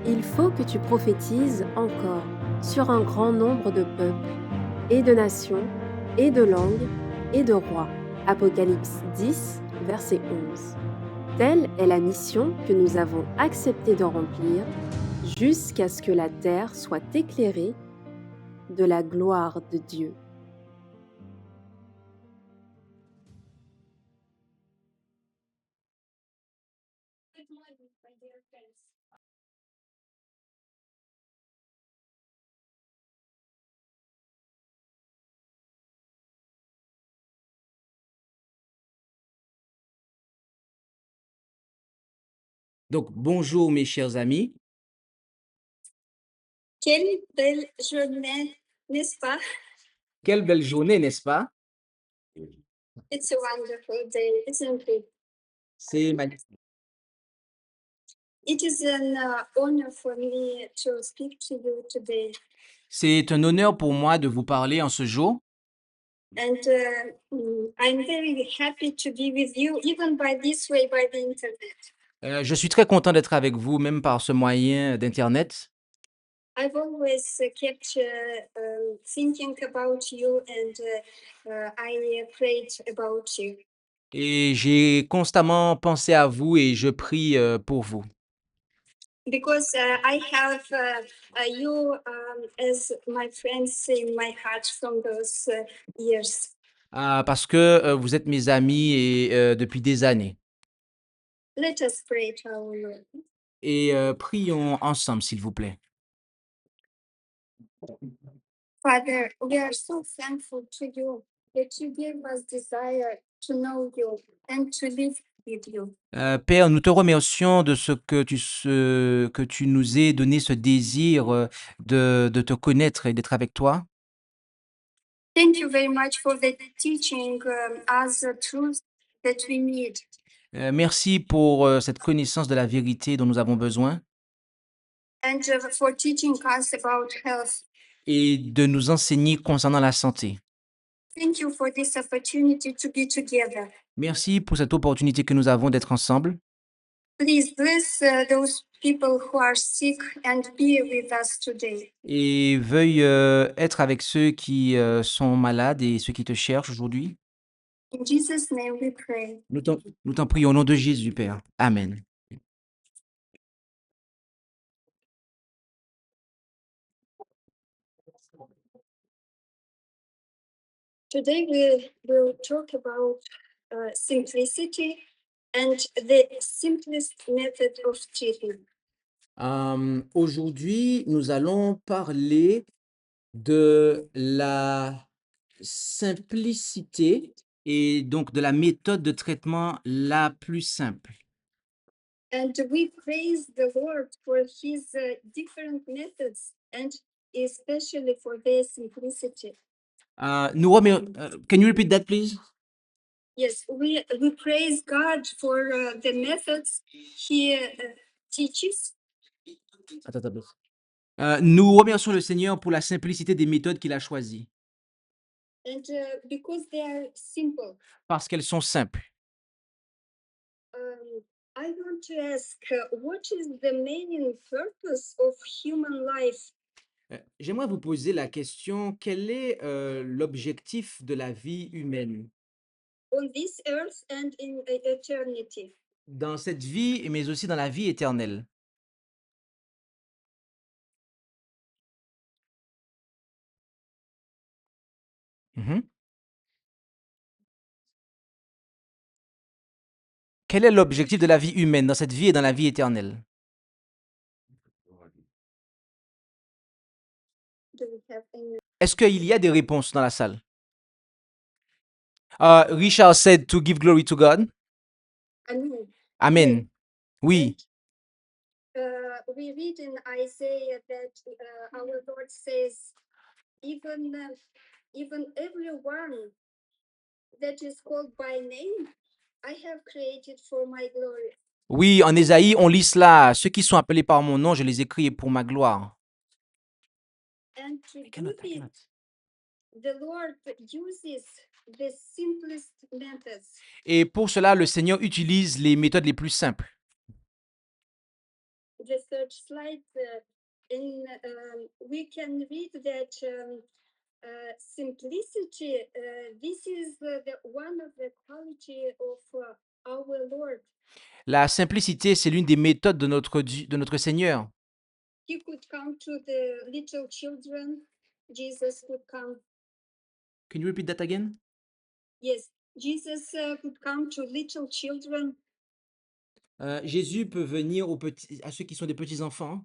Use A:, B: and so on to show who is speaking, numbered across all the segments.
A: Il faut que tu prophétises encore sur un grand nombre de peuples, et de nations, et de langues, et de rois. Apocalypse 10, verset 11. Telle est la mission que nous avons accepté de remplir jusqu'à ce que la terre soit éclairée de la gloire de Dieu.
B: Donc, bonjour mes chers amis.
C: Quelle belle journée, n'est-ce pas?
B: Quelle belle journée, n'est-ce pas?
C: It's a wonderful day, isn't it?
B: C'est magnifique.
C: It is an honor for me to speak to you today.
B: C'est un honneur pour moi de vous parler en ce jour.
C: And I'm very happy to be with you, even by this way, by the internet.
B: Je suis très content d'être avec vous, même par ce moyen d'Internet.
C: I've always kept thinking about you and I prayed about you.
B: Et j'ai constamment pensé à vous et je prie pour vous.
C: Because I have you as my friends in my heart from those years.
B: Parce que vous êtes mes amis et depuis des années.
C: Let us pray to our Lord.
B: Et prions ensemble, s'il vous plaît.
C: Father, we are so thankful to you that you give us desire to know you and to live with you.
B: Père, nous te remercions de ce que tu nous aies donné ce désir de te connaître et d'être avec toi.
C: Thank you very much for the teaching us the truth that we need.
B: Merci pour cette connaissance de la vérité dont nous avons besoin
C: And for teaching us about health.
B: et de nous enseigner concernant la santé.
C: Thank you for this opportunity to be together.
B: Merci pour cette opportunité que nous avons d'être ensemble.
C: Please bless those people who are sick and be with us today.
B: Et veuille être avec ceux qui sont malades et ceux qui te cherchent aujourd'hui.
C: In Jesus' name we pray.
B: Nous t'en prions au nom de Jésus, Père. Amen.
C: Today we will talk about simplicity and the simplest method of treatment.
B: Aujourd'hui, nous allons parler de la simplicité et donc de la méthode de traitement la plus simple.
C: And we praise the Lord for his different methods and especially for their simplicity.
B: Can you repeat that, please?
C: Yes, we praise God for the methods he teaches.
B: Attends. Nous remercions le Seigneur pour la simplicité des méthodes qu'il a choisies,
C: And because they are simple,
B: parce qu'elles sont simples.
C: I want to ask, what is the main purpose of human life?
B: J'aimerais vous poser la question, quel est l'objectif de la vie humaine
C: On this earth and in eternity.
B: dans cette vie, mais aussi dans la vie éternelle? Mhm. Quel est l'objectif de la vie humaine dans cette vie et dans la vie éternelle?
C: Do we have any?
B: Est-ce qu'il y a des réponses dans la salle? Richard said to give glory to God.
C: I mean,
B: Amen. Oui.
C: we read in Isaiah that our Lord says, even everyone that is called by name, I have created for my glory.
B: Oui, en Ésaïe, on lit cela. Ceux qui sont appelés par mon nom, je les ai créés pour ma gloire.
C: And to do this, the Lord uses the simplest methods.
B: Et pour cela, le Seigneur utilise les méthodes les plus simples.
C: The third slide, we can read that simplicity. This is one of the quality of our Lord.
B: La simplicité, c'est l'une des méthodes de notre Seigneur.
C: He could come to the little children. Jesus could come.
B: Can you repeat that again?
C: Yes, Jesus could come to little children.
B: Jésus peut venir à ceux qui sont des petits enfants.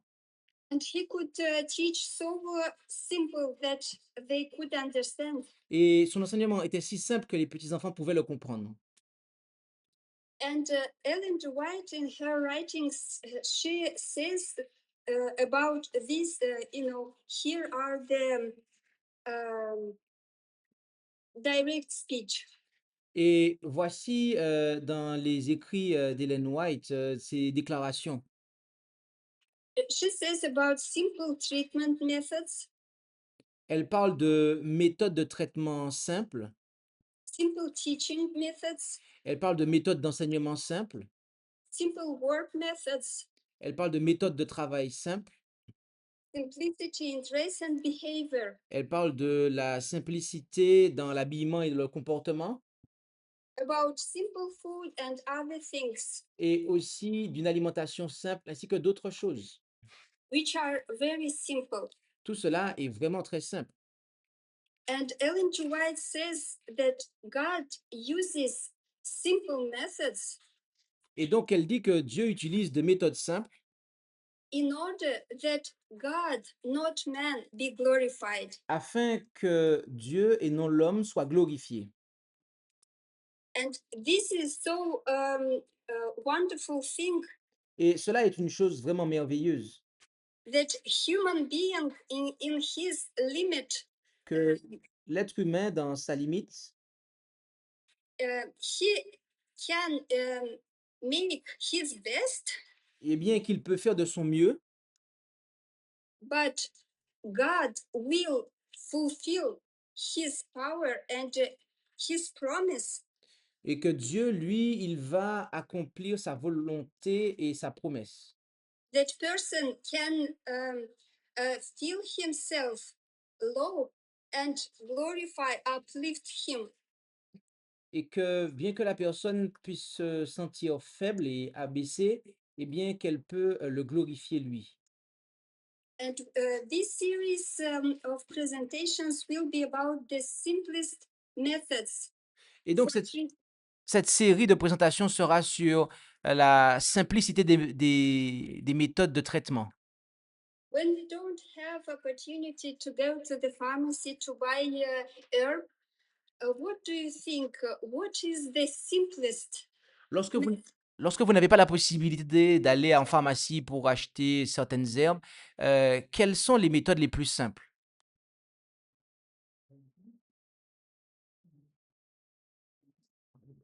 C: And he could teach so simple that they could understand.
B: Et son enseignement était si simple que les petits enfants pouvaient le comprendre.
C: And Ellen G. White, in her writings, she says about this. Here are the direct speech.
B: Et voici dans les écrits d'Ellen White ces déclarations.
C: She says about simple treatment methods,
B: Elle parle de méthodes de traitement simples.
C: simple teaching methods,
B: Elle parle de méthodes d'enseignement simples.
C: simple work methods,
B: Elle parle de méthodes de travail simples.
C: simplicity in dress and behavior,
B: Elle parle de la simplicité dans l'habillement et le comportement.
C: about simple food and other things,
B: Et aussi d'une alimentation simple ainsi que d'autres choses.
C: which are very simple.
B: Tout cela est vraiment très simple.
C: And Ellen G. White says that God uses simple methods
B: Et donc, elle dit que Dieu utilise des méthodes simples
C: in order that God, not man, be glorified.
B: afin que Dieu et non l'homme soient glorifiés.
C: And this is so wonderful thing
B: Et cela est une chose vraiment merveilleuse,
C: that human being in his limit,
B: que l'être humain, dans sa limite,
C: he can make his best,
B: eh bien, qu'il peut faire de son mieux,
C: but God will fulfill his power and his promise.
B: et que Dieu, lui, il va accomplir sa volonté et sa promesse.
C: That person can feel himself low and glorify, uplift him.
B: Et que bien que la personne puisse se sentir faible et abaissée, eh bien qu'elle peut le glorifier lui.
C: And this series of presentations will be about the simplest methods.
B: Et donc
C: for
B: cette série de présentations sera sur la simplicité des méthodes de traitement.
C: When we don't have opportunity to go to the pharmacy to buy herb, what do you think? What is the simplest?
B: Lorsque vous n'avez pas la possibilité d'aller en pharmacie pour acheter certaines herbes, quelles sont les méthodes les plus simples?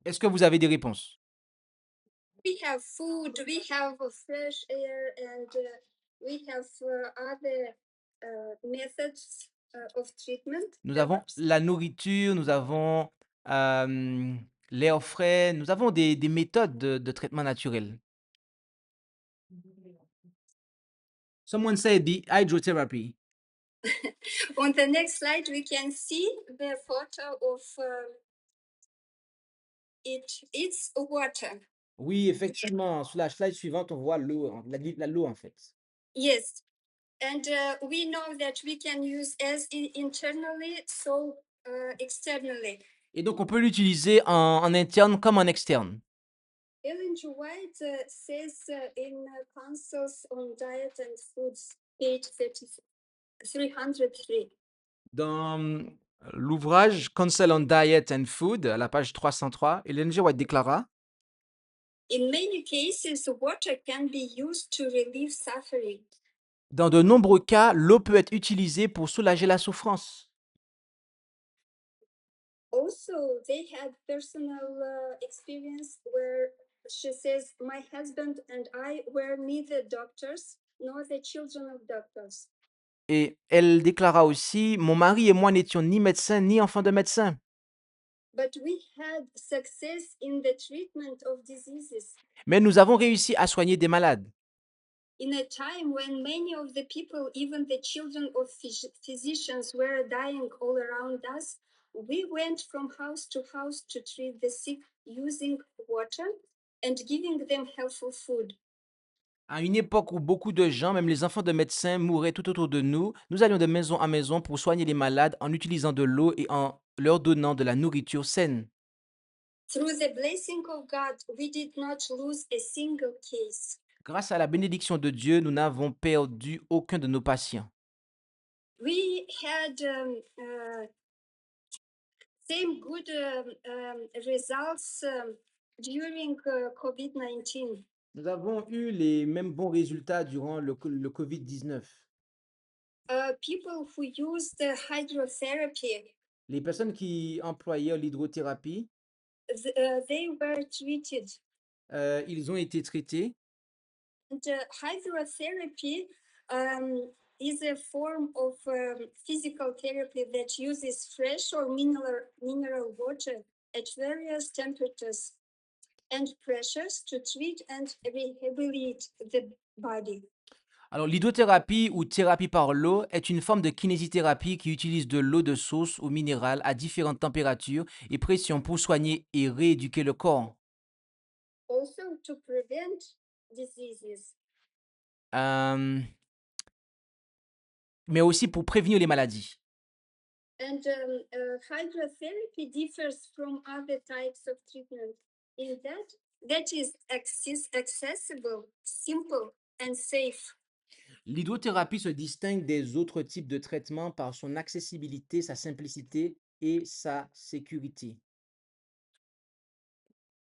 B: Est-ce que vous avez des réponses?
C: We have food, we have fresh air, and we have other methods of treatment.
B: Nous avons la nourriture, nous avons l'air frais, nous avons des méthodes de traitement naturel. Someone said the hydrotherapy.
C: On the next slide, we can see the photo of it's water.
B: Oui, effectivement, sur la slide suivante, on voit l'eau, l'eau en fait.
C: Yes, and we know that we can use as internally, so externally.
B: Et donc, on peut l'utiliser en interne comme en externe.
C: Ellen G. White says in Councils on Diet and Foods, page 303.
B: Dans l'ouvrage Council on Diet and Food, à la page 303, Ellen G. White déclara:
C: In many cases, water can be used to relieve suffering.
B: Dans de nombreux cas, l'eau peut être utilisée pour soulager la souffrance.
C: Also, they had personal experience where she says, my husband and I were neither doctors nor the children of doctors.
B: Et elle déclara aussi: Mon mari et moi n'étions ni médecins ni enfants de médecins.
C: But we had success in the treatment of diseases.
B: Mais nous avons réussi à soigner des malades.
C: in a time when many of the people, even the children of physicians, were dying all around us, we went from house to house to treat the sick using water and giving them healthful food.
B: À une époque où beaucoup de gens, même les enfants de médecins, mouraient tout autour de nous, nous allions de maison en maison pour soigner les malades en utilisant de l'eau et en leur donnant de la nourriture saine.
C: Through the blessing of God, we did not lose a single case.
B: Grâce à la bénédiction de Dieu, nous n'avons perdu aucun de nos patients.
C: We had same good results during COVID-19.
B: Nous avons eu les mêmes bons résultats durant le COVID-19.
C: People who used hydrotherapy,
B: Les personnes qui employaient l'hydrothérapie,
C: they were treated.
B: ils ont été traités.
C: And hydrotherapy is a form of physical therapy that uses fresh or mineral water at various temperatures and pressures to treat and rehabilitate the body.
B: Alors, l'hydrothérapie ou thérapie par l'eau est une forme de kinésithérapie qui utilise de l'eau de source ou minérale à différentes températures et pressions pour soigner et rééduquer le corps.
C: Also to prevent diseases.
B: Mais aussi pour prévenir les maladies.
C: And hydrotherapy differs from other types of treatment in that is accessible, simple, and safe.
B: L'hydrothérapie se distingue des autres types de traitements par son accessibilité, sa simplicité et sa sécurité.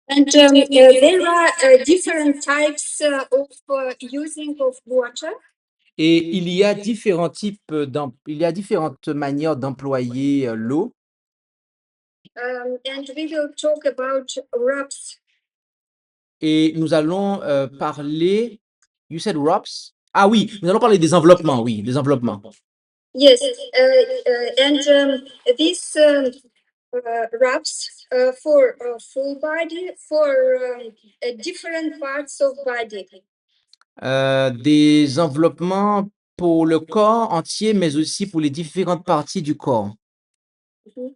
C: And there are different types of using of water.
B: Et il y a différents différentes manières d'employer l'eau.
C: And we will talk about RAPS.
B: Et nous allons parler. You said ROPS? Ah oui, nous allons parler des enveloppements, oui, des enveloppements.
C: Yes, and these RAPS for full body, for different parts of body.
B: Des enveloppements pour le corps entier, mais aussi pour les différentes parties du corps.
C: Mhm.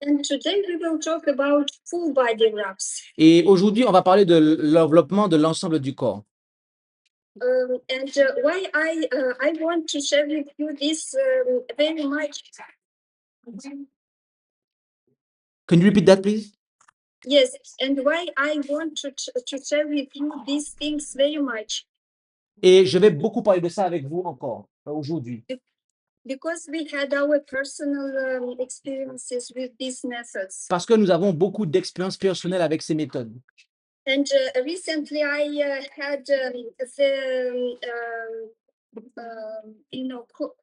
C: And today we will talk about full body wraps.
B: Et aujourd'hui, on va parler de l'enveloppement de l'ensemble du corps.
C: And why I want to share with you this very much.
B: Can you repeat that, please?
C: Yes, and why I want to share with you these things very much.
B: Et je vais beaucoup parler de ça avec vous encore aujourd'hui.
C: Because we had our personal experiences with these methods.
B: Parce que nous avons beaucoup d'expériences personnelles avec ces méthodes.
C: And recently I had the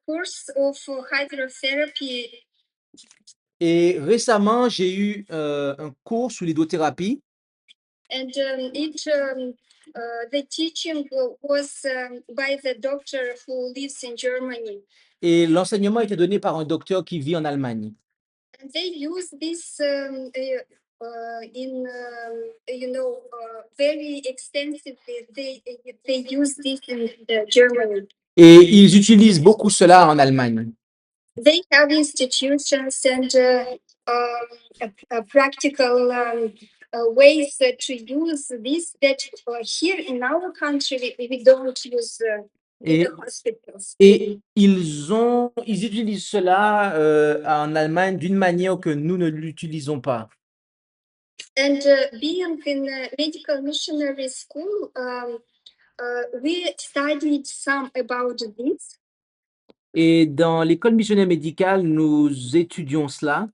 C: course of hydrotherapy.
B: Et récemment, j'ai eu un cours sur l'hydrothérapie.
C: And the teaching was by the doctor who lives in Germany.
B: Et l'enseignement était donné par un docteur qui vit en Allemagne.
C: And they use this very extensively. They use this in Germany.
B: Et ils utilisent beaucoup cela en Allemagne.
C: They have institutions and practical ways to use this that here in our country we don't use in the hospitals.
B: Et ils utilisent cela en Allemagne d'une manière que nous ne l'utilisons pas.
C: And being in a medical missionary school, we studied some about this.
B: Et dans l'école missionnaire médicale, nous étudions cela.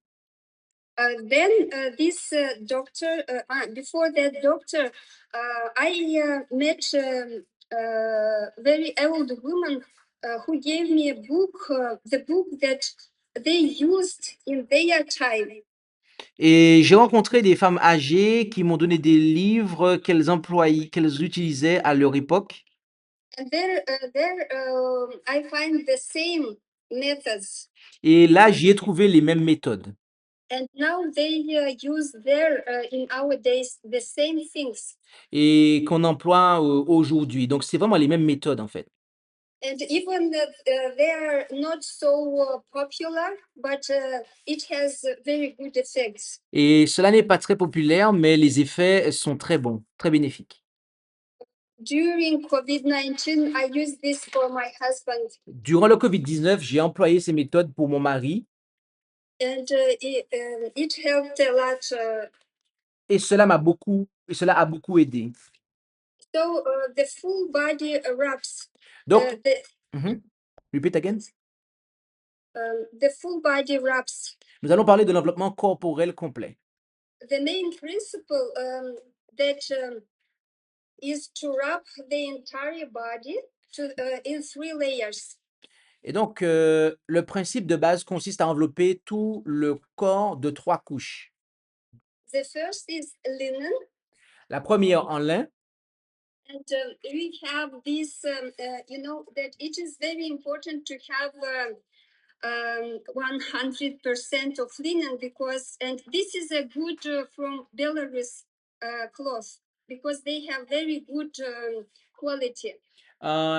C: Then this doctor, before that doctor, I met very old woman who gave me a book, the book that they used in their time.
B: Et j'ai rencontré des femmes âgées qui m'ont donné des livres qu'elles utilisaient à leur époque.
C: And there I find the same methods.
B: Et là, j'y ai trouvé les mêmes méthodes.
C: And now they use there in our days the same things.
B: et qu'on emploie aujourd'hui. Donc, c'est vraiment les mêmes méthodes, en fait.
C: And even they are not so popular, but it has very good effects.
B: Et cela n'est pas très populaire, mais les effets sont très bons, très bénéfiques.
C: During COVID-19, I used this for my husband,
B: Durant le COVID-19, j'ai employé ces méthodes pour mon mari
C: and it helped a lot.
B: et cela a beaucoup aidé.
C: So the full body wraps,
B: Donc,
C: the
B: repeat again.
C: the full body wraps.
B: Nous allons parler de l'enveloppement corporel complet.
C: The main principle that is to wrap the entire body in 3 layers.
B: Et donc, le principe de base consiste à envelopper tout le corps de 3 couches.
C: The first is linen,
B: La première en lin,
C: and we have this, you know, that it is very important to have 100% of linen because, and this is a good from Belarus cloth because they have very good quality.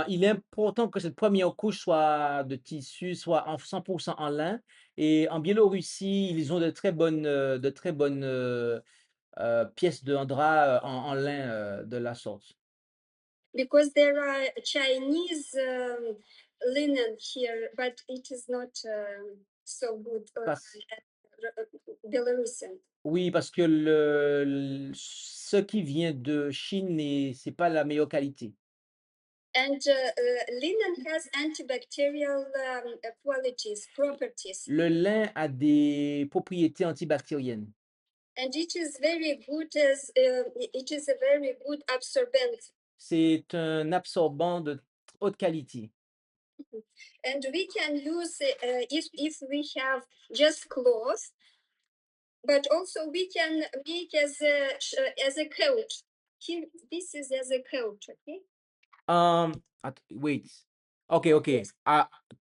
B: il est important que cette première couche soit de tissu, soit en 100% en lin. Et en Biélorussie, ils ont de très bonnes pièces de drap en lin de la sorte.
C: Because there are Chinese linen here, but it is not so good.
B: Parce-
C: Belarusian.
B: Oui, parce que ce qui vient de Chine, c'est pas la meilleure qualité.
C: And linen has antibacterial qualities, properties,
B: Le lin a des propriétés antibactériennes.
C: and it is very good as it is a very good absorbent.
B: C'est un absorbant de haute qualité.
C: And we can use if we have just cloth, but also we can make as a coat. Here, this is as a coat, okay?
B: Wait. Okay.
C: Yes.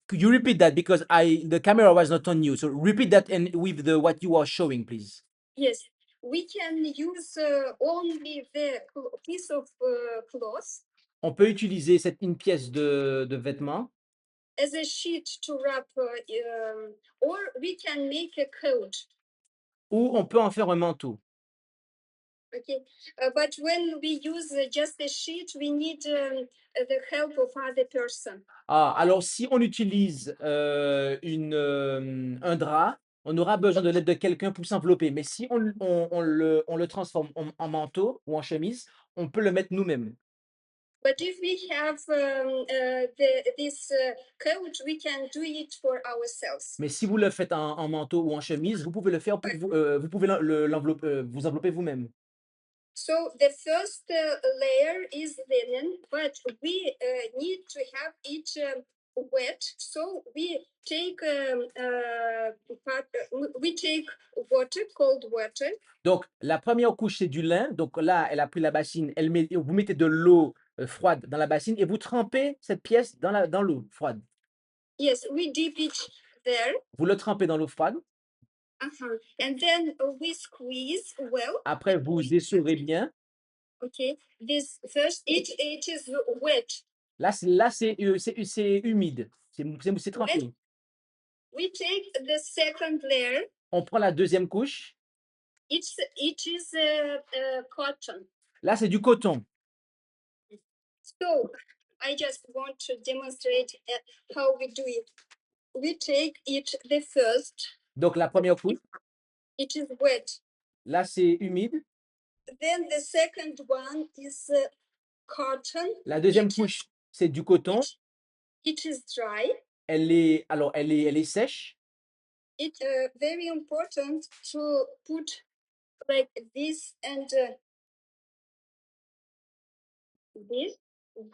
B: Could you repeat that because the camera was not on you. So repeat that and with the what you are showing, please.
C: Yes, we can use only the piece of cloth
B: On peut utiliser une pièce de vêtement
C: as a sheet to wrap, or we can make a coat.
B: ou on peut en faire un manteau.
C: Okay, but when we use just a sheet, we need the help of other person.
B: Alors si on utilise un drap, on aura besoin de l'aide de quelqu'un pour s'envelopper. Mais si on le transforme en manteau ou en chemise, on peut le mettre nous-mêmes.
C: But if we have this coat, we can do it for ourselves.
B: Mais si vous le faites en manteau ou en chemise, vous pouvez le faire pour vous, vous pouvez vous envelopper vous-même.
C: So the first layer is linen, but we need to have it wet. So we take we take water, cold water,
B: Donc, la première couche, c'est du lin. Donc là, elle a pris la bassine, vous mettez de l'eau froide dans la bassine et vous trempez cette pièce dans l'eau froide.
C: yes, we dip it there,
B: Vous le trempez dans l'eau froide.
C: and then we squeeze well.
B: Après, vous essorez bien.
C: Okay, this first it is wet.
B: Là, c'est humide. C'est trempé.
C: We take the second layer.
B: On prend la deuxième couche.
C: It is cotton.
B: Là, c'est du coton.
C: So I just want to demonstrate how we do it. We take it the first.
B: Donc, la première couche.
C: It is wet.
B: Là, c'est humide.
C: Then the second one is cotton.
B: La deuxième couche, c'est du coton.
C: It is dry.
B: Elle est sèche.
C: It's very important to put like this and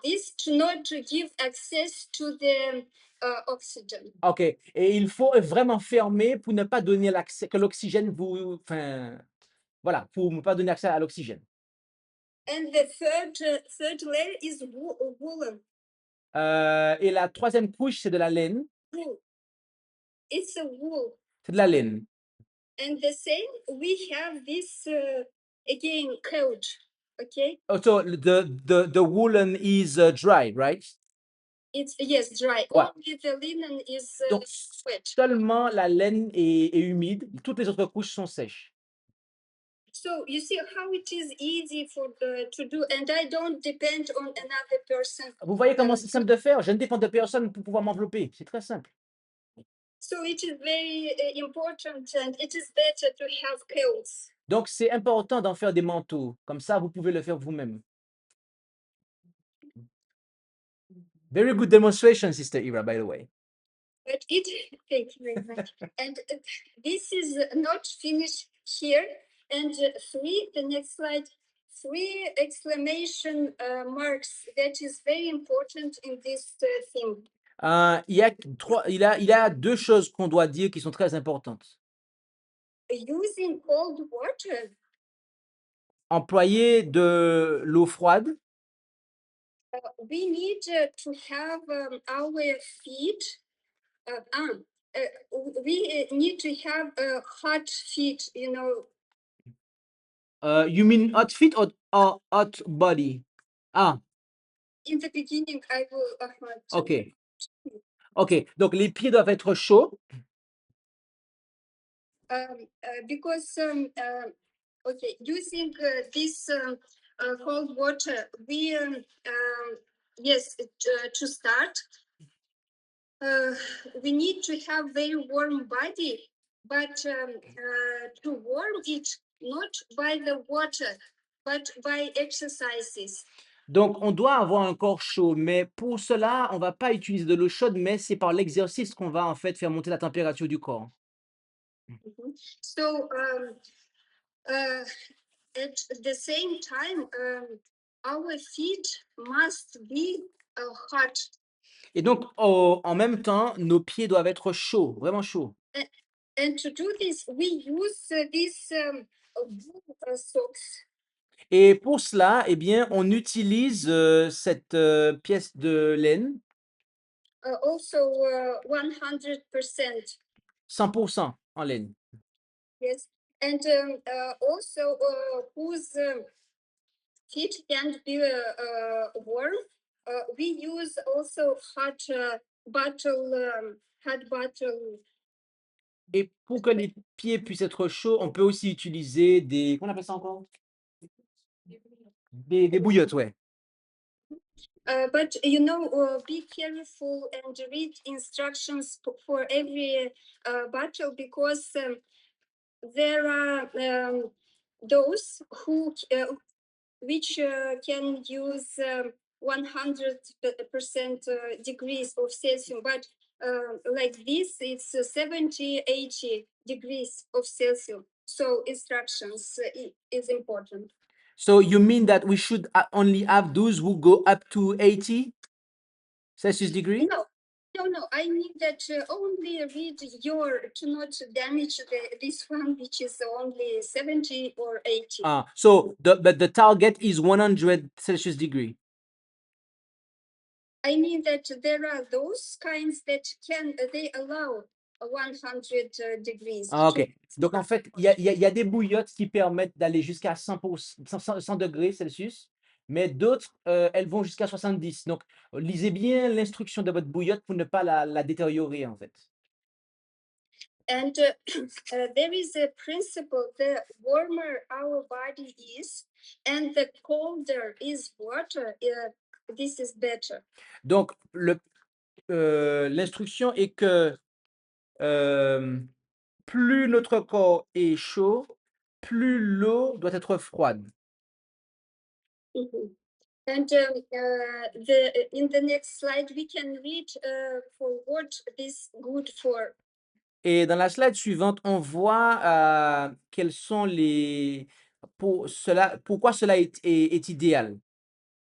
C: this to not to give access to the oxygen.
B: OK. Et il faut vraiment fermer pour ne pas donner l'accès, que l'oxygène vous. Enfin, voilà, pour ne pas donner accès à l'oxygène.
C: And the third layer is woolen.
B: Et la troisième couche, c'est de la laine.
C: Wool. It's a wool.
B: C'est de la laine.
C: And the same, we have this again code. Okay,
B: Oh, so the woolen is dry, right?
C: it's yes dry.
B: Ouais.
C: Only the linen is
B: Donc,
C: wet.
B: seulement la laine est humide, toutes les autres couches sont sèches.
C: So you see how it is easy for to do, and I don't depend on another person.
B: Vous voyez comment c'est simple de faire? Je ne dépends de personne pour pouvoir m'envelopper. C'est très simple.
C: So it is very important, and it is better to have clothes.
B: Donc, c'est important d'en faire des manteaux. Comme ça, vous pouvez le faire vous-même. Very good demonstration, Sister Ira, by the way.
C: But it, thank you very much. And this is not finished here. And the next slide, three exclamation marks that is very important in this thing.
B: Il y a deux choses qu'on doit dire qui sont très importantes.
C: Using cold water.
B: Employer de l'eau froide.
C: We need to have our feet. We need to have hot feet, you know.
B: You mean hot feet or hot body? Ah,
C: In the beginning, I will.
B: ok. Ok, donc les pieds doivent être chauds.
C: Because okay, using this cold water, we yes, to start, we need to have very warm body, but to warm it not by the water, but by exercises.
B: Donc, on doit avoir un corps chaud, mais pour cela, on va pas utiliser de l'eau chaude, mais c'est par l'exercice qu'on va en fait faire monter la température du corps.
C: So at the same time, our feet must be hot.
B: Et donc, en même temps, nos pieds doivent être chauds, vraiment chauds.
C: And to do this, we use these wool socks.
B: Et pour cela, eh bien, on utilise cette pièce de laine,
C: Also 100%.
B: 100% en laine.
C: Yes. And also whose feet can be warm. We use also hot bottle.
B: Et pour que les pieds puissent être chauds, on peut aussi utiliser des... Comment on appelle ça encore? Des bouillottes, ouais.
C: But you know, be careful and read instructions for every bottle, because there are those who which can use 100% degrees of Celsius, but like this, it's 70, 80 degrees of Celsius. So instructions is important.
B: So you mean that we should only have those who go up to 80 Celsius degree?
C: No, I need that only read your, to not damage this one, which is only 70 or 80.
B: So but the target is 100 Celsius degree.
C: I mean that there are those kinds that can, they allow 100 degrees.
B: Ok. Donc en fait, il y a des bouillottes qui permettent d'aller jusqu'à 100 degrés Celsius, mais d'autres, elles vont jusqu'à 70. Donc, lisez bien l'instruction de votre bouillotte pour ne pas la détériorer en fait.
C: And there is a principle: the warmer our body is, and the colder is water, this is better.
B: Donc, l'instruction est que plus notre corps est chaud, plus l'eau doit être froide.
C: Mm-hmm. And in the next slide, we can read for what this good for.
B: Et dans la slide suivante, on voit quels sont pourquoi cela est idéal.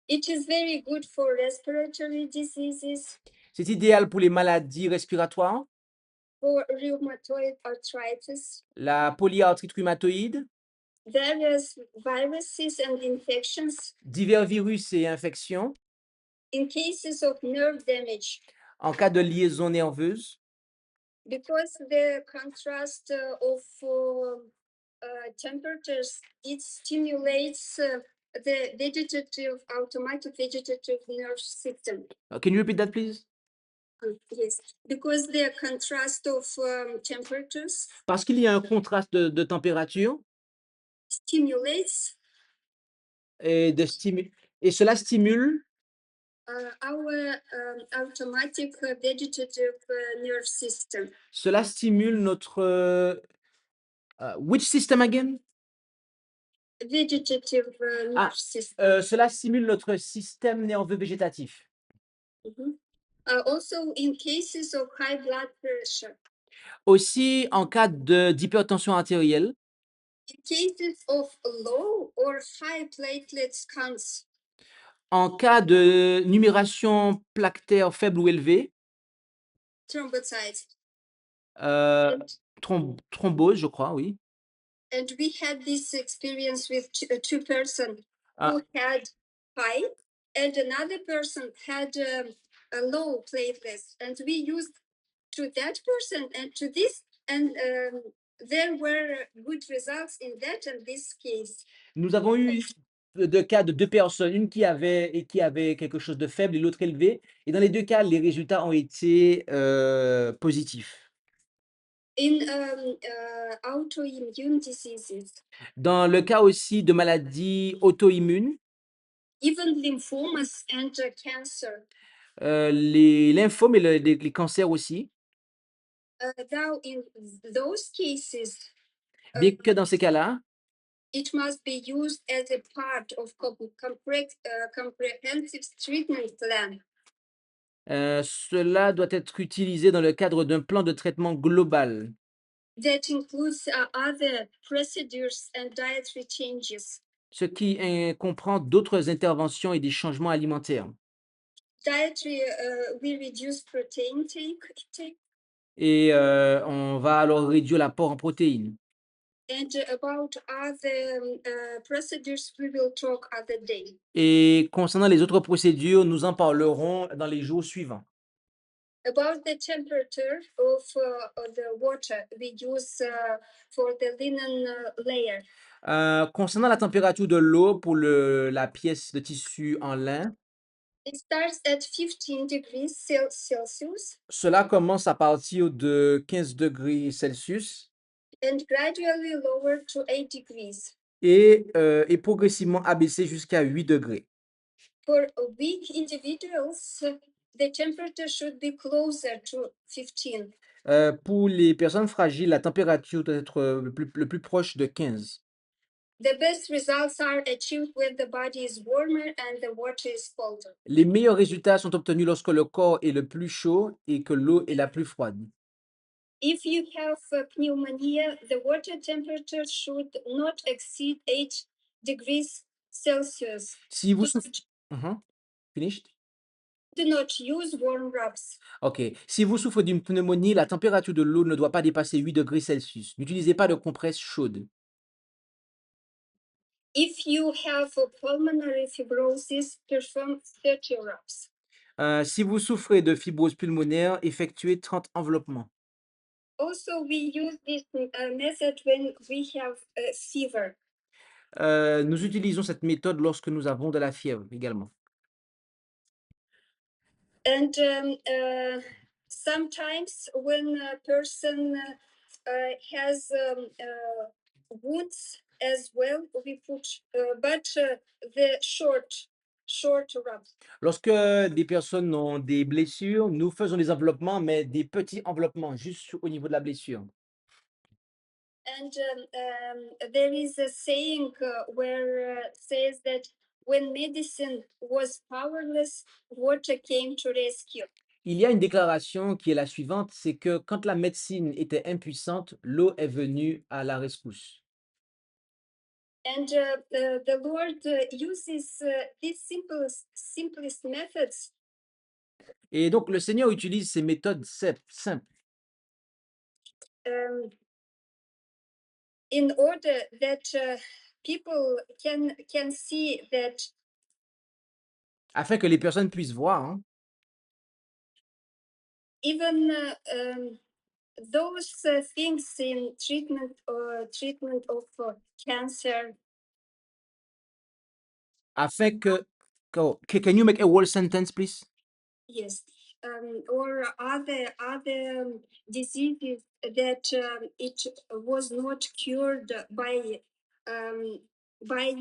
C: It is very good for respiratory diseases.
B: C'est idéal pour les maladies respiratoires,
C: For rheumatoid arthritis,
B: la polyarthrite rhumatoïde,
C: various viruses and infections,
B: divers virus et infections,
C: in cases of nerve damage,
B: en cas de liaison nerveuse,
C: because the contrast of temperatures, it stimulates the automatic vegetative nerve system.
B: Can you repeat that, please?
C: Yes, because the contrast of temperatures
B: Parce qu'il y a un contraste de température
C: stimulates
B: et, et cela stimule.
C: our automatic vegetative nerve system.
B: Cela stimule notre. Which system again?
C: Vegetative
B: Ah,
C: nerve system.
B: cela stimule notre système nerveux végétatif.
C: Mhm. Also, in cases of high blood pressure,
B: Aussi, en cas d'hypertension artérielle,
C: in cases of low or high platelets counts,
B: en cas de numération plaquetaire faible ou élevée,
C: thrombocytes,
B: euh, thrombose, je crois, oui.
C: and we had this experience with two person
B: Ah,
C: who had high, and another person had a low platelets, and we used to that person and to this, and there were good results in that and this case.
B: nous avons eu deux cas de deux personnes, une qui avait quelque chose de faible et l'autre élevé. Et dans les deux cas, les résultats ont été positifs.
C: In autoimmune diseases,
B: Dans le cas aussi de maladies auto-immunes,
C: even lymphomas and cancer,
B: les lymphomes et les cancers aussi,
C: now in those cases,
B: bien que dans ces cas-là,
C: it must be used as a part of comprehensive treatment plan
B: cela doit être utilisé dans le cadre d'un plan de traitement global,
C: that includes other procedures and dietary changes.
B: ce qui comprend d'autres interventions et des changements alimentaires.
C: Dietary, we reduce protein intake.
B: Et on va alors réduire l'apport en protéines.
C: And about other procedures, we will talk other day.
B: Et concernant les autres procédures, nous en parlerons dans les jours suivants.
C: About the temperature of the water we use for the linen layer.
B: Concernant la température de l'eau pour la pièce de tissu en lin,
C: It starts at 15 degrees Celsius
B: cela commence à partir de 15 degrés Celsius
C: and gradually lower to 8 degrees.
B: et est progressivement abaissé jusqu'à 8 degrés.
C: For weak individuals, the temperature should be closer to 15.
B: Pour les personnes fragiles, la température doit être le plus proche de 15.
C: The best results are achieved when the body is warmer and the water is colder.
B: Les meilleurs résultats sont obtenus lorsque le corps est le plus chaud et que l'eau est la plus froide.
C: If you have pneumonia, the water temperature should not exceed 8 degrees Celsius.
B: Si vous souffrez... Finished?
C: Do not use warm rubs.
B: OK. Si vous souffrez d'une pneumonie, la température de l'eau ne doit pas dépasser 8 degrés Celsius. N'utilisez pas de compresse chaude.
C: If you have pulmonary fibrosis, perform 30 rubs.
B: Si vous souffrez de fibrose pulmonaire, effectuez 30 enveloppements.
C: Also, we use this method when we have fever.
B: Nous utilisons cette méthode lorsque nous avons de la fièvre également.
C: And sometimes when a person has wounds as well, we put, but the short rubs.
B: Lorsque des personnes ont des blessures, nous faisons des enveloppements, mais des petits enveloppements juste au niveau de la blessure.
C: And there is a saying where says that when medicine was powerless, water came to rescue.
B: Il y a une déclaration qui est la suivante, c'est que quand la médecine était impuissante, l'eau est venue à la rescousse.
C: And the Lord uses these simplest methods
B: Et donc, le Seigneur utilise ces méthodes simples
C: in order that people can see that
B: afin que les personnes puissent voir hein,
C: even those things in treatment of cancer.
B: Afin que can you make a whole sentence, please?
C: Yes, or other diseases that it was not cured um, by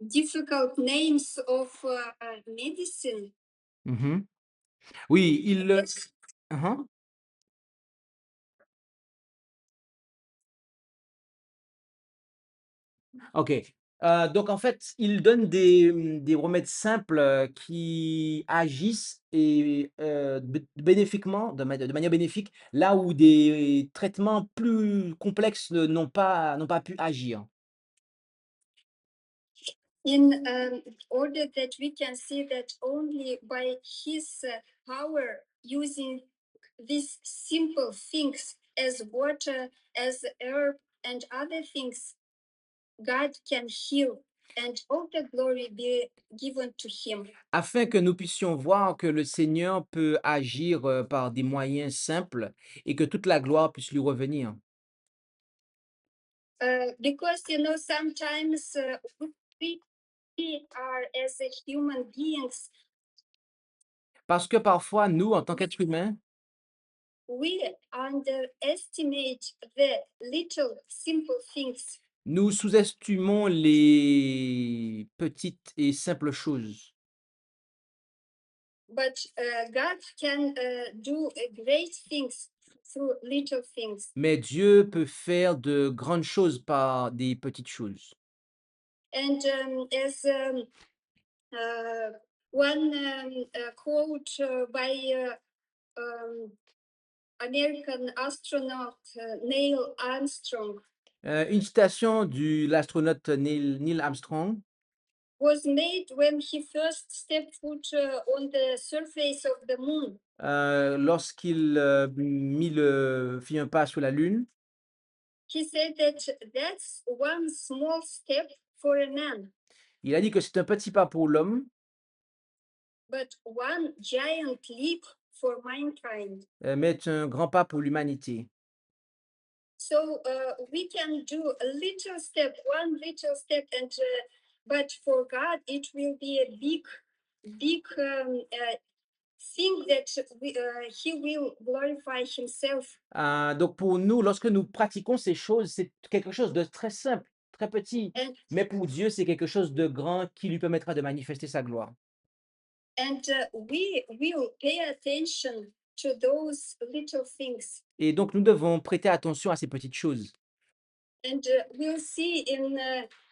C: difficult names of medicine.
B: Mhm. Oui, il,
C: Yes.
B: uh-huh. OK. Donc en fait, il donne des remèdes simples, qui agissent et bénéfiquement, de manière bénéfique, là où des traitements plus complexes n'ont pas pu agir.
C: In order that we can see that only by his power, using these simple things as water, as herb, and other things, God can heal, and all the glory be given to him.
B: Afin que nous puissions voir que le Seigneur peut agir, par des moyens simples et que toute la gloire puisse lui revenir.
C: Because sometimes we are as a human beings,
B: Parce que parfois, nous, en tant qu'êtres humains,
C: we underestimate the little simple things.
B: nous sous-estimons les petites et simples choses.
C: But God can do great things through little things.
B: Mais Dieu peut faire de grandes choses par des petites choses.
C: And as one quote by American astronaut Neil Armstrong
B: Une citation de l'astronaute Neil Armstrong,
C: was made when he first stepped foot on the surface of the moon.
B: lorsqu'il, fit un pas sur la Lune,
C: He said that that's one small step for a man,
B: il a dit que c'est un petit pas pour l'homme,
C: but one giant leap for mankind.
B: mais un grand pas pour l'humanité.
C: So we can do a little step, one little step, and but for God it will be a big thing that He will glorify Himself.
B: Donc pour nous, lorsque nous pratiquons ces choses, c'est quelque chose de très simple, très petit,
C: And
B: mais pour Dieu, c'est quelque chose de grand qui lui permettra de manifester sa gloire.
C: we will pay attention to those little things,
B: Et donc nous devons prêter attention à ces petites choses.
C: and we'll see in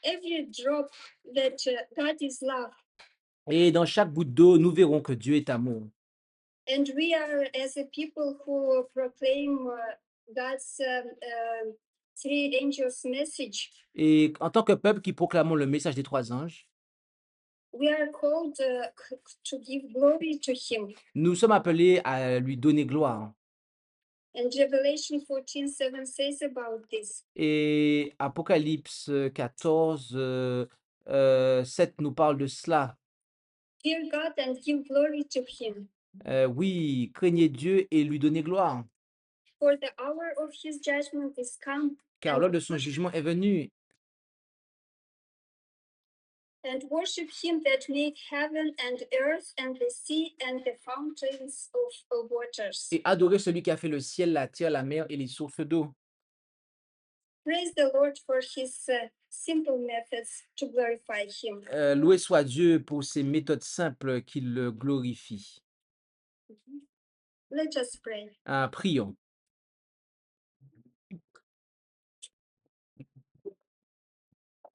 C: every drop that God is love.
B: Et dans chaque goutte d'eau, nous verrons que Dieu est amour.
C: And we are, as a people who proclaim God's three angels' message,
B: Et en tant que peuple qui proclamons le message des 3 anges,
C: we are called to give glory to Him.
B: nous sommes appelés à lui donner gloire.
C: And Revelation 14:7 says about this.
B: Et Apocalypse 14, 7 nous parle de cela.
C: Fear God and give glory to Him,
B: Oui, craignez Dieu et lui donnez gloire,
C: for the hour of His judgment is come,
B: car l'heure de son jugement est venue.
C: and worship Him that made heaven and earth and the sea and the fountains of waters.
B: Et adorez celui qui a fait le ciel, la terre, la mer et les sources d'eau.
C: Praise the Lord for His simple methods to glorify Him.
B: Loué soit Dieu pour ses méthodes simples qui le glorifient.
C: Let us pray.
B: Prions.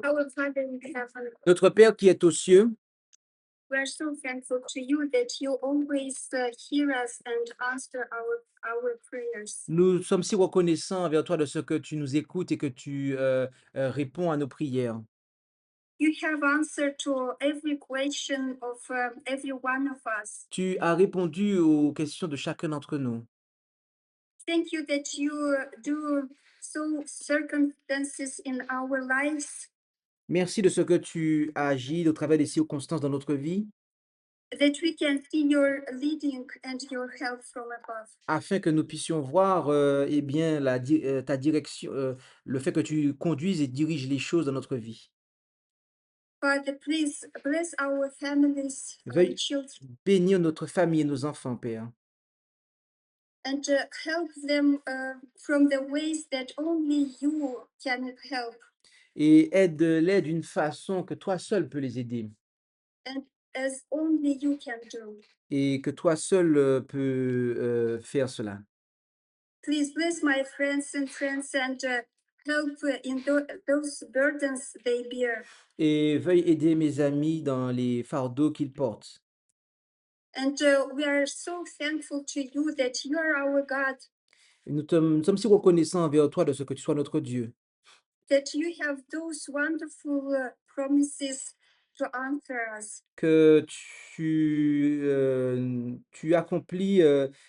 C: Our Father in heaven,
B: Notre Père qui est aux cieux,
C: we are so thankful to you that you always hear us and answer our prayers.
B: nous sommes si reconnaissants envers toi de ce que tu nous écoutes et que tu réponds à nos prières.
C: You have answered to every question of every one of us.
B: Tu as répondu aux questions de chacun d'entre nous.
C: Thank you that you do so circumstances in our lives.
B: Merci de ce que tu as agi au travers des circonstances dans notre vie.
C: that we can see your leading and your help from above.
B: afin que nous puissions voir, eh bien, ta direction, le fait que tu conduises et diriges les choses dans notre vie.
C: Father, please bless our families, our
B: Veuille
C: children,
B: bénir notre famille et nos enfants, Père,
C: and help them from the ways that only you can help,
B: et aide-les d'une façon que toi seul peux les aider
C: and as only you can do.
B: et que toi seul, peux, faire cela.
C: Please bless my friends and help in those burdens they bear.
B: Et veuille aider mes amis dans les fardeaux qu'ils portent.
C: And we are so thankful to you that you are our God,
B: Et nous sommes si reconnaissants envers toi de ce que tu sois notre Dieu,
C: that you have those wonderful promises to answer us.
B: que tu accomplis,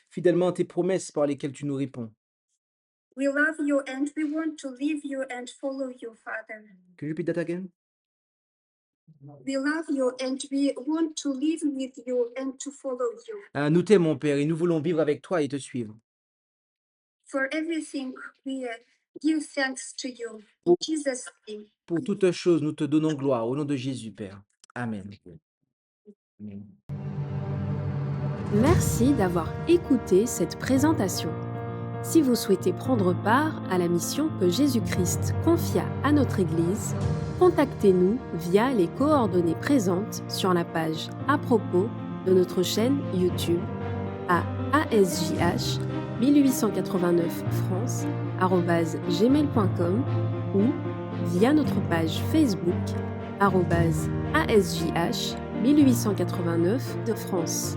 B: fidèlement tes promesses par lesquelles tu nous réponds.
C: We love you and we want to live you and follow you, Father.
B: Can you repeat that again?
C: We love you and we want to live with you and to follow you.
B: Nous t'aimons, Père, et nous voulons vivre avec toi et te suivre.
C: For everything, we give thanks to you. In
B: Pour,
C: Jesus' name.
B: pour toutes choses, nous te donnons gloire au nom de Jésus, Père. Amen. Amen.
A: Merci d'avoir écouté cette présentation. Si vous souhaitez prendre part à la mission que Jésus-Christ confia à notre Église, contactez-nous via les coordonnées présentes sur la page à propos de notre chaîne YouTube à ASJH 1889 France@gmail.com ou via notre page Facebook @ASJH 1889 de France.